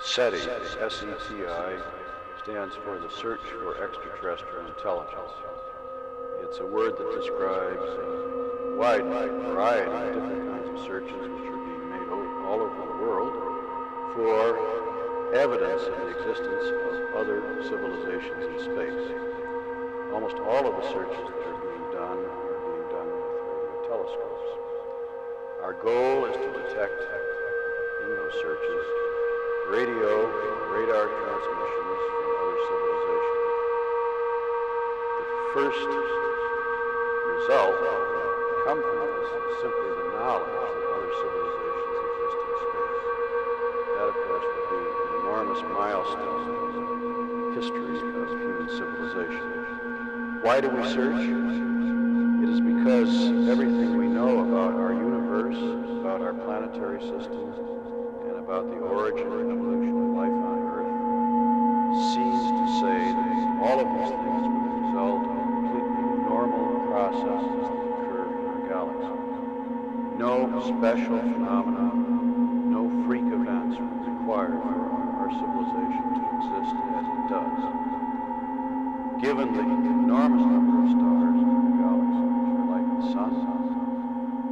SETI, S-E-T-I, stands for the Search for Extraterrestrial Intelligence. It's a word that describes a wide variety of different kinds of searches which are being made all over the world for evidence of the existence of other civilizations in space. Almost all of the searches that are being done with radio telescopes. Our goal is to detect in those searches radio and radar transmissions from other civilizations. The first result that can come from this is simply the knowledge that other civilizations exist in space. That, of course, would be an enormous milestone in the history of human civilization. Why do we search? It is because everything we know about our universe, about our planetary system, and about the origin and evolution of life on Earth seems to say that all of these things were the result of completely normal processes that occur in our galaxy. No special phenomena, no freak events were required for our civilization to exist as it does. Given the enormous number of stars in the galaxy which are like the sun,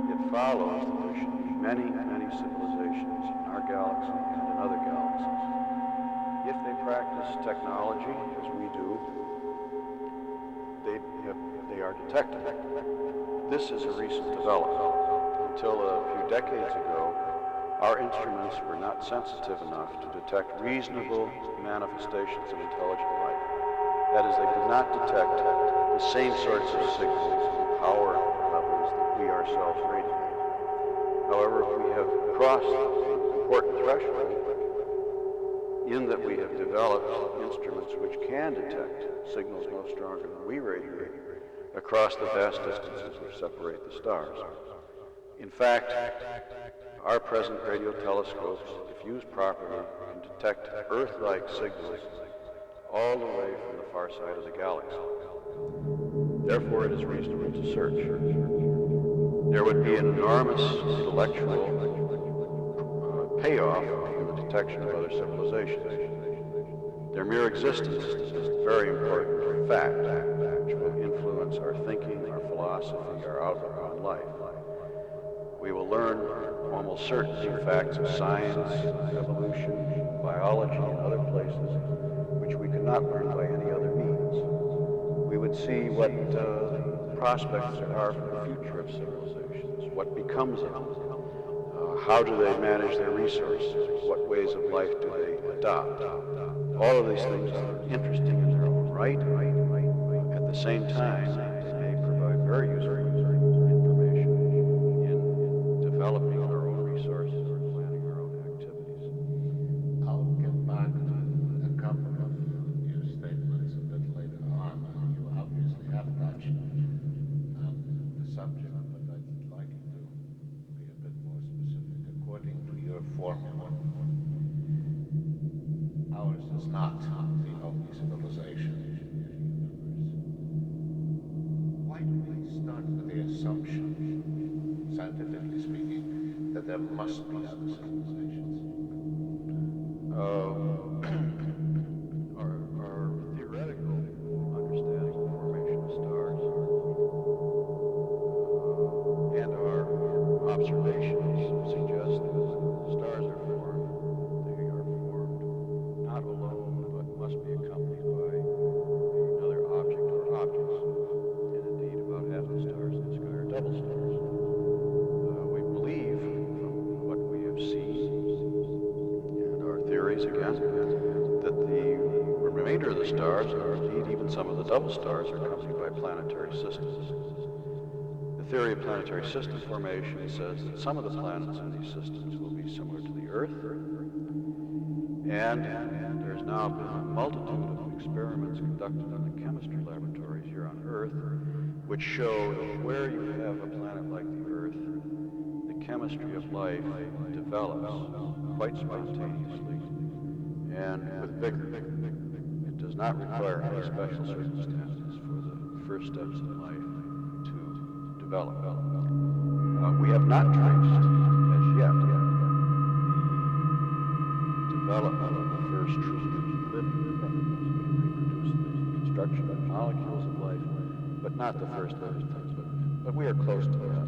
it follows that there should be many, many civilizations in our galaxy and in other galaxies. If they practice technology, as we do, they are detected. This is a recent development. Until a few decades ago, our instruments were not sensitive enough to detect reasonable manifestations of intelligent life. That is, they could not detect the same sorts of signals and power levels that we ourselves radiate. However, if we have crossed the important threshold in that we have developed instruments which can detect signals no stronger than we radiate across the vast distances which separate the stars. In fact, our present radio telescopes, if used properly, can detect Earth-like signals all the way from the far side of the galaxy. Therefore, it is reasonable to search. There would be an enormous intellectual payoff in the detection of other civilizations. Their mere existence is a very important fact which will influence our thinking, our philosophy, our outlook on life. We will learn almost certainly facts of science, evolution, biology, and other places which we could not learn by any other means. We would see what prospects there are for the future of civilizations, what becomes of them, how do they manage their resources, what ways of life do they adopt. All of these things are interesting in their own right. At the same time, they may provide very useful information in developing our own resources or planning our own activities. I'll get back to a couple of your statements a bit later on. You obviously have touched on the subject, but I'd like you to be a bit more specific. According to your formula, ours is not the only civilization in the universe. Why do we start with the assumption, scientifically speaking, that there must be other civilizations? Our theoretical understanding of the formation of stars and our observations suggest that stars are formed. They are formed not alone, but must be accompanied by another object or objects. And indeed, about half the stars in the sky are double stars. We believe, from what we have seen, and our theories again, that the remainder of the stars, or indeed even some of the double stars, are accompanied by planetary systems. The theory of planetary system formation says that some of the planets in these systems will be similar to the Earth, and there's now been a multitude of experiments conducted in the chemistry laboratories here on Earth, which show that where you have a planet like the Earth, the chemistry of life develops quite spontaneously and with vigor. It does not require any special circumstances for the first steps in life to develop. We have not traced, as yet, the development first truly living things. We reproduce the construction of molecules of life, but not the first living things. But we are close to that.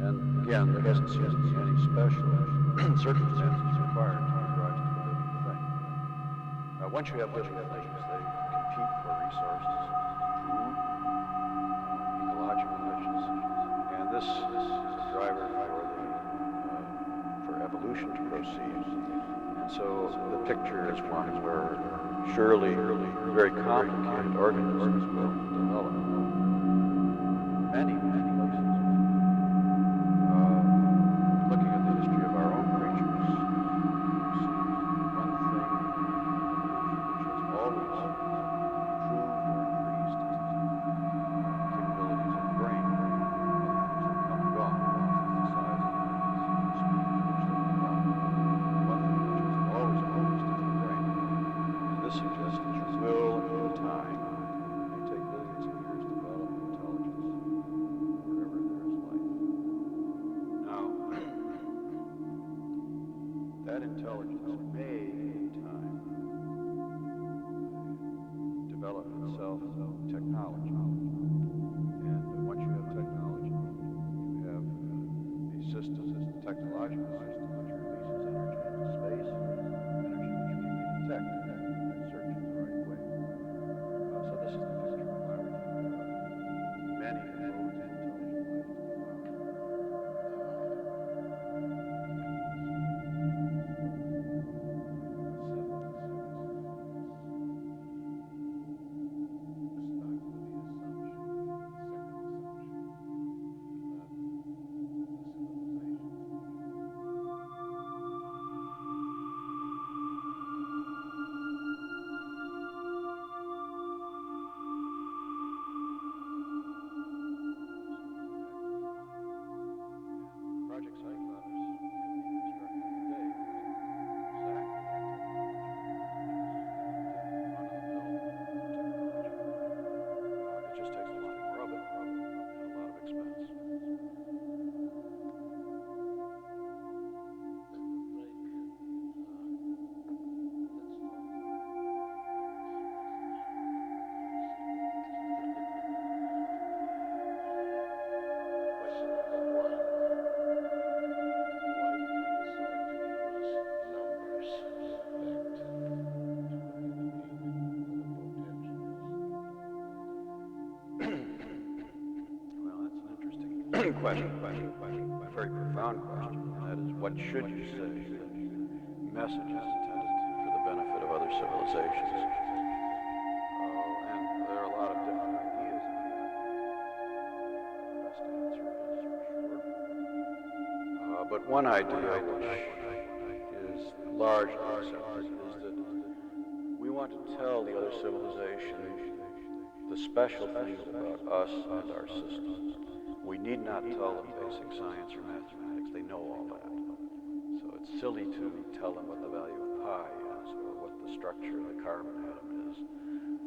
And again, there doesn't seem to be any special circumstances required to give rise to a living thing. Once you have living things, they compete for resources, food, ecological niches, and this is a driver for evolution to proceed. And so the picture is one where surely very complicated organisms will develop. Many places. Looking at the history of our own creatures, you see one thing which has always improved or increased capabilities of the brain. Other things have come and gone. The size of the speed at which they develop. One thing which has always increased is the brain. And this suggests that you will, in time, may take billions of years to develop intelligence wherever there is life. Now, that intelligence may, in time, develop itself technology. And once you have technology, you have a system, a technological system, which releases energy into space, energy which we may detect and search in the right way. So this is the picture of why we think there are many modes of intelligent life to be found. Project Cyclops could be constructed today using exactly that technology, run-of-the-mill technology. It just takes a lot more of it and a lot of expense. Question number one. Why did you decide to use numbers to affect to a human being what a potential Well, that's an interesting question. A very profound question. And that is, what should you say? Messages intended for the benefit of other civilizations. And there are a lot of different ideas on that. The best answer is for sure. But one idea which is largely accepted is that we want to tell the other civilization the special things about us and our systems. We need not tell them basic science or mathematics. They know all that. So it's silly to tell them what the value of pi is or what the structure of the carbon atom is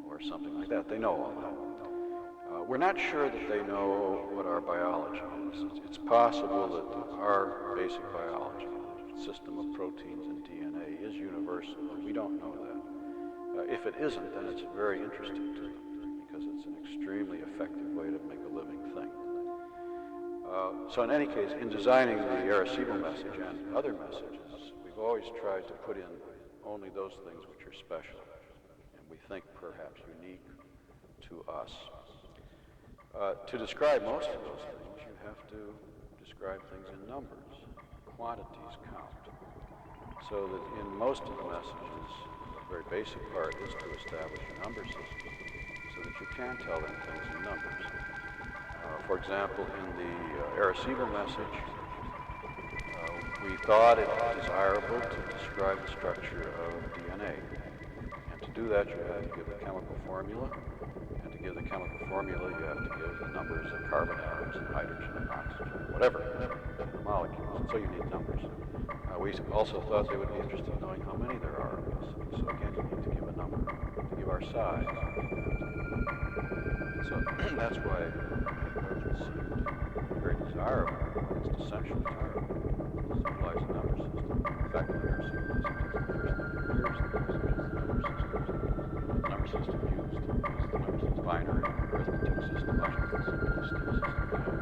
or something like that. They know all that. We're not sure that they know what our biology is. It's possible that our basic biology, system of proteins and DNA, is universal, but we don't know that. If it isn't, then it's very interesting to them because it's an extremely effective way to make a living thing. So in any case, in designing the Arecibo message and other messages, we've always tried to put in only those things which are special and we think perhaps unique to us. To describe most of those things, you have to describe things in numbers. Quantities count. So that in most of the messages, the very basic part is to establish a number system so that you can tell them things in numbers. For example, in the Arecibo message, we thought it desirable to describe the structure of DNA. And to do that, you have to give a chemical formula. And to give the chemical formula, you have to give the numbers of carbon atoms and hydrogen and oxygen, whatever, the molecules. And so you need numbers. We also thought they would be interested in knowing how many there are of us. So again, you need to give a number. To give our size. And so that's why it seemed very desirable, almost essential to utilize a number system. In fact, the Arecibo message is the first thing that appears in the message. system used is the binary arithmetic system, much the simplest system we have.